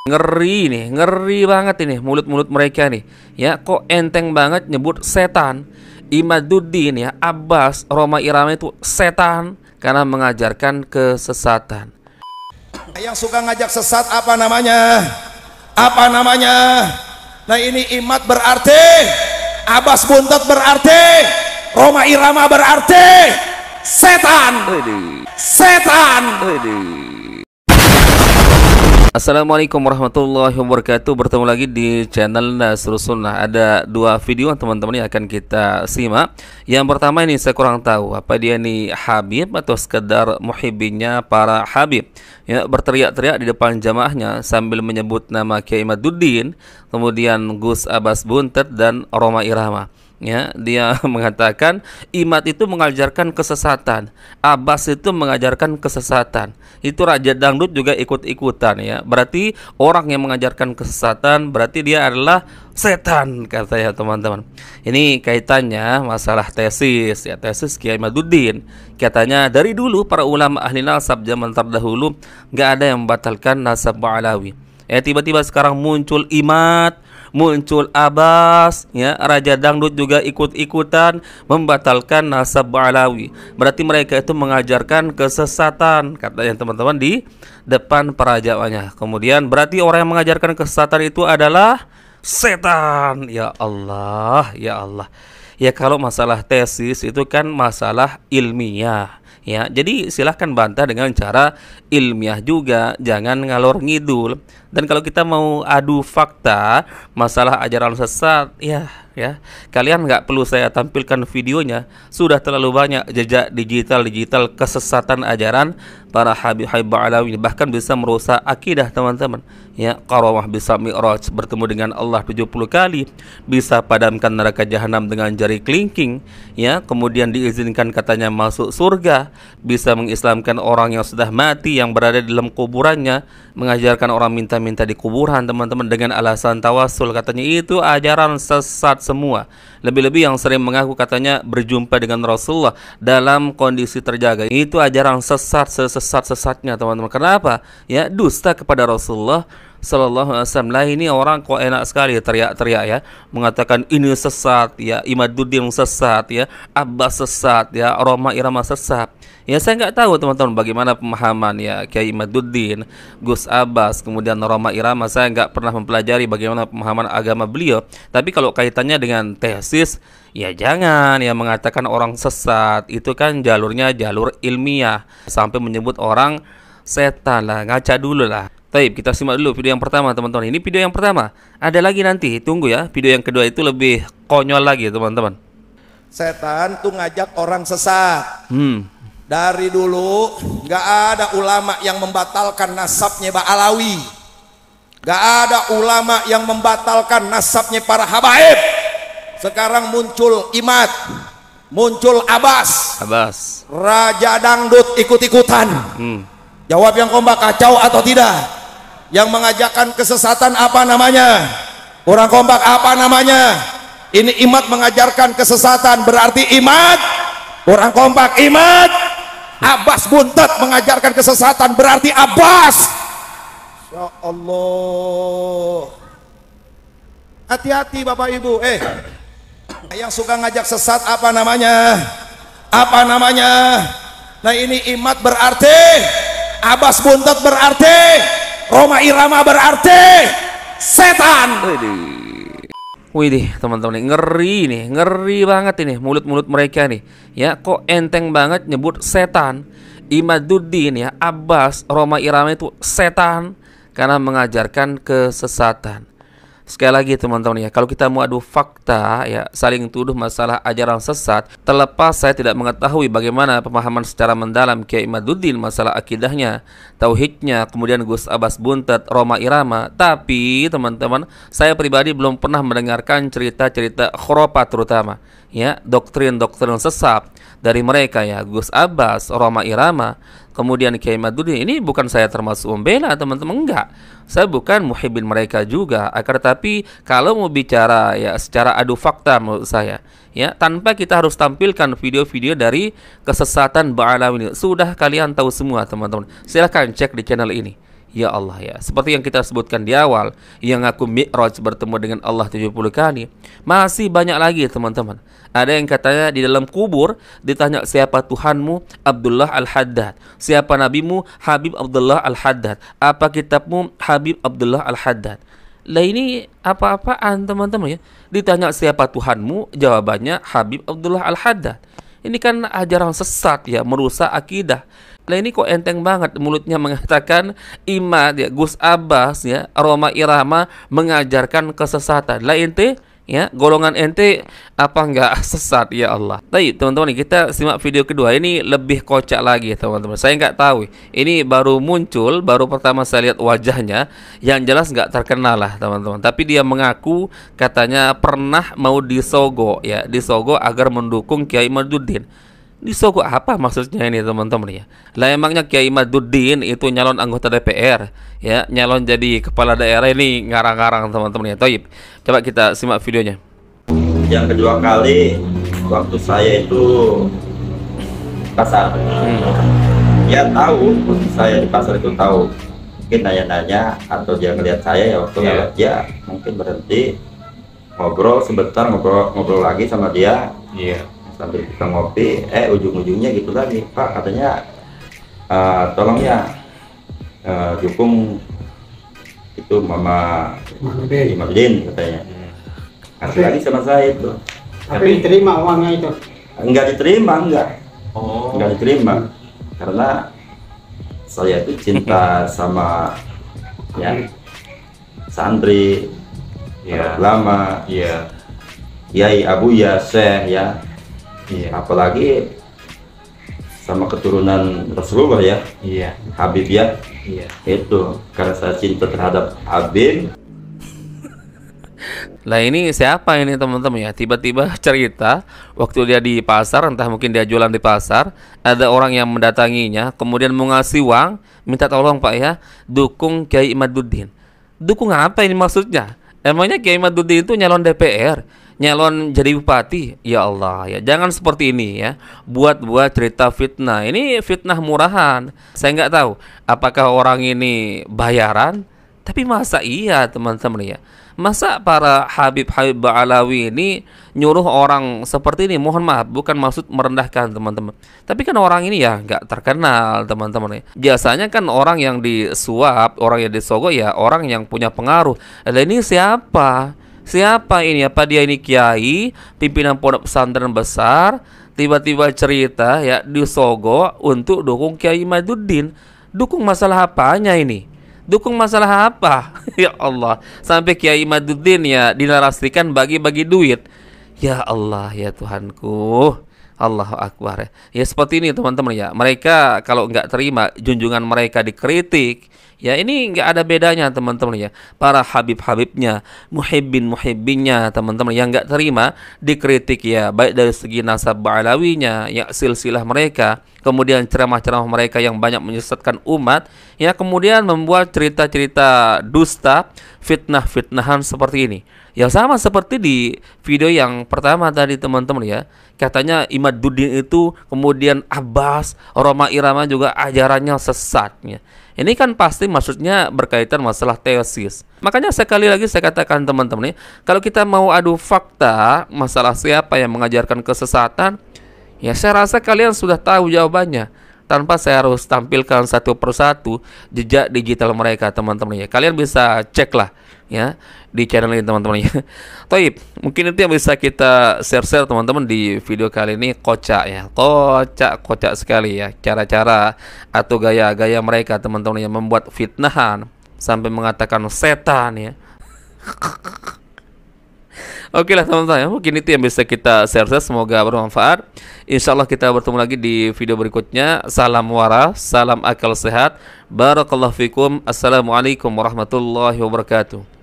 Ngeri nih, ngeri banget ini mulut-mulut mereka nih. Ya, kok enteng banget nyebut setan. Imaduddin ya, Abbas, Rhoma Irama itu setan karena mengajarkan kesesatan. Yang suka ngajak sesat apa namanya? Apa namanya? Nah ini Imad berarti, Abbas Buntet berarti, Rhoma Irama berarti setan. Setan. Assalamualaikum warahmatullahi wabarakatuh. Bertemu lagi di channel Nasrus Sunnah. Ada dua video teman-teman yang akan kita simak. Yang pertama ini saya kurang tahu apa dia nih Habib atau sekedar muhibbinya para Habib. Ya, berteriak-teriak di depan jamaahnya sambil menyebut nama Kiai Imaduddin, kemudian Gus Abbas Buntet dan Rhoma Irama. Ya, dia mengatakan Imad itu mengajarkan kesesatan, Abbas itu mengajarkan kesesatan. Itu Raja Dangdut juga ikut-ikutan ya. Berarti orang yang mengajarkan kesesatan berarti dia adalah setan katanya teman-teman. Ini kaitannya masalah tesis ya, tesis Kiai Imaduddin. Katanya dari dulu para ulama ahli nasab zaman terdahulu nggak ada yang membatalkan nasab Ba'alawi. Tiba-tiba sekarang muncul Imad, muncul Abbas ya, Raja Dangdut juga ikut-ikutan membatalkan nasab Ba'alawi. Berarti mereka itu mengajarkan kesesatan katanya teman-teman di depan para jamaahnya. Kemudian berarti orang yang mengajarkan kesesatan itu adalah setan. Ya Allah, ya Allah. Ya kalau masalah tesis itu kan masalah ilmiah ya. Jadi silahkan bantah dengan cara ilmiah juga, jangan ngalor ngidul. Dan kalau kita mau adu fakta masalah ajaran sesat ya, kalian nggak perlu saya tampilkan videonya, sudah terlalu banyak jejak digital kesesatan ajaran para Habib Ba'alawi, bahkan bisa merusak akidah teman-teman ya. Karamah bisa mi'raj, bertemu dengan Allah 70 kali, bisa padamkan neraka jahanam dengan jari kelingking ya, kemudian diizinkan katanya masuk surga, bisa mengislamkan orang yang sudah mati yang berada di dalam kuburannya, mengajarkan orang minta-minta di kuburan teman-teman dengan alasan tawasul. Katanya itu ajaran sesat semua. Lebih-lebih yang sering mengaku katanya berjumpa dengan Rasulullah dalam kondisi terjaga, itu ajaran sesat sesat-sesatnya teman-teman. Kenapa? Ya, dusta kepada Rasulullah Sallallahu Alaihi Wasallam. Lah ini orang kok enak sekali teriak-teriak ya, mengatakan ini sesat ya, Imaduddin sesat ya, Abbas sesat ya, Rhoma Irama sesat. Ya saya nggak tahu teman-teman bagaimana pemahaman ya Kiai Imaduddin, Gus Abbas, kemudian Rhoma Irama. Saya nggak pernah mempelajari bagaimana pemahaman agama beliau. Tapi kalau kaitannya dengan tesis, ya jangan ya mengatakan orang sesat. Itu kan jalurnya jalur ilmiah, sampai menyebut orang setan lah, ngaca dulu lah. Baik, kita simak dulu video yang pertama teman-teman. Ini video yang pertama. Ada lagi nanti, tunggu ya. Video yang kedua itu lebih konyol lagi teman-teman. Setan tuh ngajak orang sesat. Dari dulu nggak ada ulama yang membatalkan nasabnya Ba'alawi. Nggak ada ulama yang membatalkan nasabnya para habaib. Sekarang muncul Imad, muncul Abbas, Raja Dangdut ikut-ikutan. Jawab yang kompak, kacau atau tidak? Yang mengajarkan kesesatan apa namanya? Orang kompak apa namanya? Ini Imad mengajarkan kesesatan, berarti Imad. Orang kompak Imad. Abbas Buntet mengajarkan kesesatan, berarti Abbas. Ya Allah. Hati-hati Bapak Ibu. Yang suka ngajak sesat apa namanya? Apa namanya? Nah ini Imad berarti, Abbas Buntet berarti, Rhoma Irama berarti setan. Widih teman-teman, ngeri nih, ngeri banget ini mulut-mulut mereka nih. Ya, kok enteng banget nyebut setan. Imaduddin ya, Abbas, Rhoma Irama itu setan karena mengajarkan kesesatan. Sekali lagi teman-teman ya, kalau kita mau adu fakta ya, saling tuduh masalah ajaran sesat, terlepas saya tidak mengetahui bagaimana pemahaman secara mendalam Kiai Imaduddin masalah akidahnya, tauhidnya, kemudian Gus Abbas Buntet, Rhoma Irama. Tapi teman-teman, saya pribadi belum pernah mendengarkan cerita-cerita khurafat terutama ya, doktrin-doktrin sesat dari mereka ya, Gus Abbas, Rhoma Irama, kemudian Kiai Imaduddin. Ini bukan saya termasuk membela teman-teman, enggak. Saya bukan muhibbin mereka juga. Akan tetapi kalau mau bicara ya secara adu fakta menurut saya ya, tanpa kita harus tampilkan video-video dari kesesatan Ba'alawi ini, sudah kalian tahu semua teman-teman. Silahkan cek di channel ini Ya Allah ya, seperti yang kita sebutkan di awal, yang aku Mi'raj bertemu dengan Allah 70 kali. Masih banyak lagi teman-teman. Ada yang katanya di dalam kubur ditanya, siapa Tuhanmu? Abdullah Al-Haddad. Siapa nabimu? Habib Abdullah Al-Haddad. Apa kitabmu? Habib Abdullah Al-Haddad. Lah ini apa-apaan teman-teman ya? Ditanya siapa Tuhanmu? Jawabannya Habib Abdullah Al-Haddad. Ini kan ajaran sesat ya, merusak akidah. Lah ini kok enteng banget mulutnya mengatakan Imad ya, Gus Abbas ya, Roma Irama mengajarkan kesesatan. Lah ente ya, golongan ente apa enggak sesat ya Allah. Baik teman-teman, kita simak video kedua. Ini lebih kocak lagi teman-teman. Saya nggak tahu, ini baru muncul, baru pertama saya lihat wajahnya. Yang jelas nggak terkenal lah teman-teman. Tapi dia mengaku katanya pernah mau disogok ya, disogok agar mendukung Kiai Imaduddin. Disogok apa maksudnya ini teman-teman ya? Lah emangnya Kiai Imaduddin itu nyalon anggota DPR ya, nyalon jadi kepala daerah, ini ngarang-ngarang teman-teman ya. Toib, coba kita simak videonya. Yang kedua kali waktu saya itu pasar, ya tahu waktu saya di pasar itu tahu, mungkin nanya-nanya atau dia ngeliat saya ya, waktu lewat dia mungkin berhenti ngobrol sebentar, ngobrol lagi sama dia. Sambil kita ngopi, ujung-ujungnya gitu lagi, Pak katanya tolong ya dukung itu Mama Imaduddin katanya. Kasih lagi sama saya itu. Tapi diterima uangnya itu? Enggak diterima, enggak diterima, karena saya itu cinta sama ya santri, ulama, Kiai Abu ya, Syekh ya. Apalagi sama keturunan Rasulullah ya, Habib ya, itu karena saya cinta terhadap Habib. Lah ini siapa ini teman-teman ya? Tiba-tiba cerita waktu dia di pasar, entah mungkin dia jualan di pasar, ada orang yang mendatanginya, kemudian mau ngasih uang, minta tolong Pak ya, dukung Kiai Imaduddin. Dukung apa ini maksudnya? Emangnya Kiai Imaduddin itu nyalon DPR, nyalon jadi bupati? Ya Allah ya, jangan seperti ini ya, buat cerita fitnah. Ini fitnah murahan. Saya nggak tahu apakah orang ini bayaran, tapi masa iya teman-teman ya, masa para Habib-Habib Ba'alawi ini nyuruh orang seperti ini? Mohon maaf, bukan maksud merendahkan teman-teman, tapi kan orang ini ya nggak terkenal teman-teman ya. Biasanya kan orang yang disuap, orang yang disogok ya orang yang punya pengaruh. Ada ini siapa? Siapa ini? Apa dia ini kiai, pimpinan pondok pesantren besar, tiba-tiba cerita ya disogok untuk dukung Kiai Imaduddin? Dukung masalah apanya ini? Dukung masalah apa? Ya Allah, sampai Kiai Imaduddin ya dinarasikan bagi-bagi duit. Ya Allah ya Tuhanku, Allahu Akbar ya. Seperti ini teman-teman ya, mereka kalau nggak terima junjungan mereka dikritik ya, ini nggak ada bedanya teman-teman ya. Para Habib-Habibnya, muhibbin-muhibbinnya teman-teman yang nggak terima dikritik ya, baik dari segi nasab Ba'alawinya ya, silsilah mereka, kemudian ceramah-ceramah mereka yang banyak menyesatkan umat ya, kemudian membuat cerita-cerita dusta, fitnah-fitnahan seperti ini. Ya sama seperti di video yang pertama tadi teman-teman ya, katanya Imaduddin itu, kemudian Abbas, Roma Irama juga ajarannya sesatnya. Ini kan pasti maksudnya berkaitan masalah teosis. Makanya sekali lagi saya katakan teman-teman ya, kalau kita mau adu fakta masalah siapa yang mengajarkan kesesatan, ya saya rasa kalian sudah tahu jawabannya, tanpa saya harus tampilkan satu persatu jejak digital mereka teman-teman ya. Kalian bisa cek lah ya di channel ini teman-teman ya. Taib, mungkin itu yang bisa kita share teman-teman di video kali ini. Kocak ya, kocak sekali ya cara-cara atau gaya-gaya mereka teman-teman yang membuat fitnahan sampai mengatakan setan ya. Oke lah teman-teman ya, mungkin itu yang bisa kita share. Semoga bermanfaat. Insya Allah kita bertemu lagi di video berikutnya. Salam waras, salam akal sehat. Barakallahu fikum. Assalamualaikum warahmatullahi wabarakatuh.